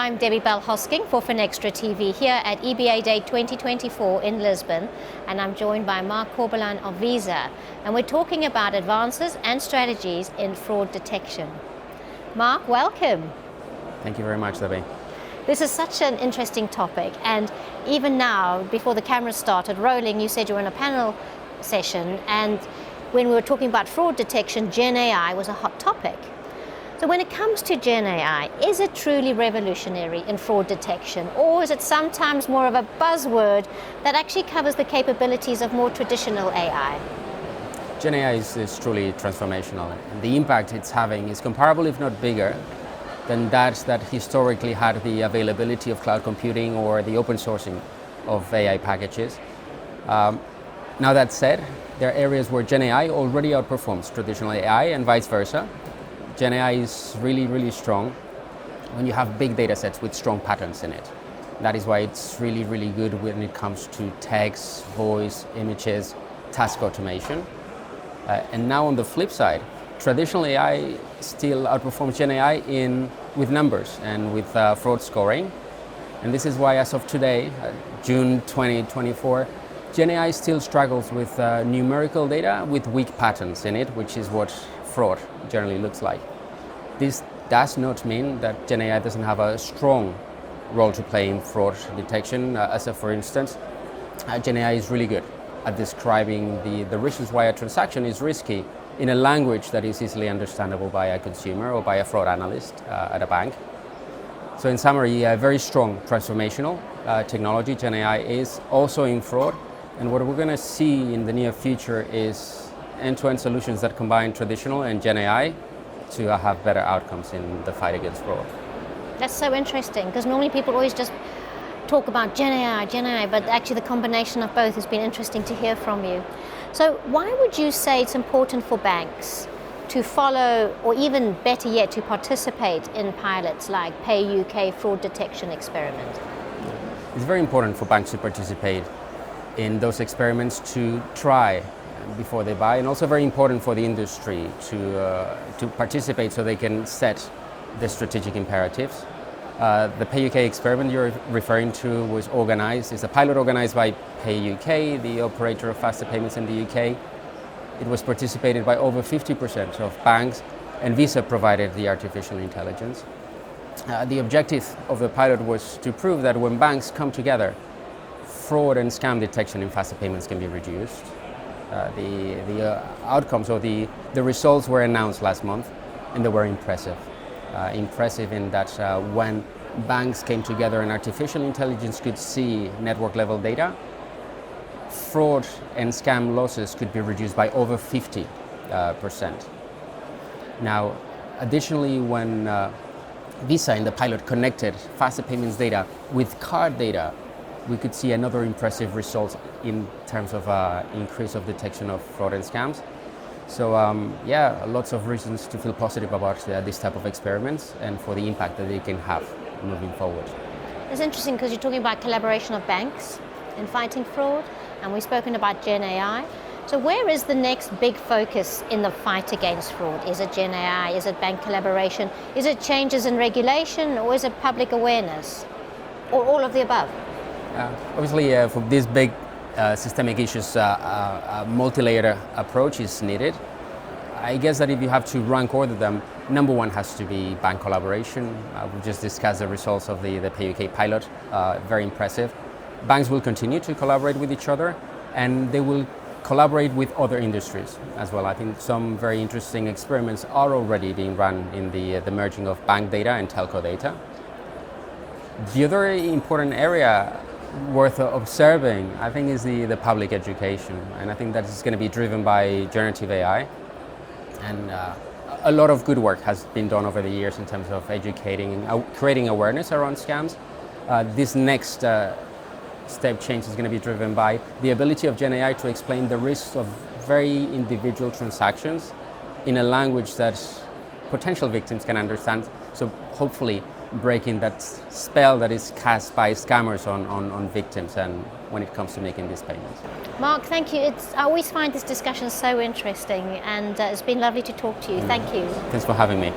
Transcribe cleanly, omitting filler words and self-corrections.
I'm Debbie Bell-Hosking for Finextra TV here at EBAday 2024 in Lisbon, and I'm joined by Marc Corbalan of Visa, and we're talking about advances and strategies in fraud detection. Marc, welcome. Thank you very much, Debbie. This is such an interesting topic, and even now, before the cameras started rolling, you said you were in a panel session, and when we were talking about fraud detection, Gen AI was a hot topic. So when it comes to Gen AI, is it truly revolutionary in fraud detection, or is it sometimes more of a buzzword that actually covers the capabilities of more traditional AI? Gen AI is truly transformational, and the impact it's having is comparable, if not bigger, than that historically had the availability of cloud computing or the open sourcing of AI packages. Now that said, there are areas where Gen AI already outperforms traditional AI and vice versa. Gen AI is really strong when you have big data sets with strong patterns in it. That is why it's really good when it comes to text, voice, images, task automation. And now on the flip side, traditional AI still outperforms Gen AI with numbers and with fraud scoring. And this is why as of today, June 2024, Gen AI still struggles with numerical data with weak patterns in it, which is what fraud generally looks like. This does not mean that Gen AI doesn't have a strong role to play in fraud detection. For instance, Gen AI is really good at describing the reasons why a transaction is risky in a language that is easily understandable by a consumer or by a fraud analyst at a bank. So in summary, a very strong transformational technology. Gen AI is also in fraud, and what we're going to see in the near future is end-to-end solutions that combine traditional and Gen AI to have better outcomes in the fight against fraud. That's so interesting, because normally people always just talk about Gen AI, but actually the combination of both has been interesting to hear from you. So why would you say it's important for banks to follow, or even better yet, to participate in pilots like Pay UK fraud detection experiment? It's very important for banks to participate in those experiments, to try before they buy, and also very important for the industry to participate so they can set the strategic imperatives. The Pay UK experiment you're referring to was organized, is a pilot organized by Pay UK, the operator of faster payments in the UK. It was participated by over 50% of banks, and Visa provided the artificial intelligence. The objective of the pilot was to prove that when banks come together, fraud and scam detection in faster payments can be reduced. The outcomes or the results were announced last month, and they were impressive. Impressive in that when banks came together and artificial intelligence could see network level data, fraud and scam losses could be reduced by over 50%. Now, additionally, when Visa in the pilot connected faster payments data with card data, we could see another impressive result in terms of increase of detection of fraud and scams. So lots of reasons to feel positive about this type of experiments and for the impact that they can have moving forward. It's interesting because you're talking about collaboration of banks in fighting fraud, and we've spoken about Gen AI. So where is the next big focus in the fight against fraud? Is it Gen AI? Is it bank collaboration? Is it changes in regulation, or is it public awareness? Or all of the above? Obviously, for these big systemic issues, a multi-layered approach is needed. I guess that if you have to rank order them, number one has to be bank collaboration. We just discussed the results of the Pay UK pilot, very impressive. Banks will continue to collaborate with each other, and they will collaborate with other industries as well. I think some very interesting experiments are already being run in the merging of bank data and telco data. The other important area worth observing, I think, is the public education, and I think that is going to be driven by generative AI, and a lot of good work has been done over the years in terms of educating, creating awareness around scams. This next step change is going to be driven by the ability of Gen AI to explain the risks of very individual transactions in a language that potential victims can understand, so hopefully breaking that spell that is cast by scammers on victims and when it comes to making these payments. Marc, thank you. I always find this discussion so interesting, and it's been lovely to talk to you. Thank you. Thanks for having me.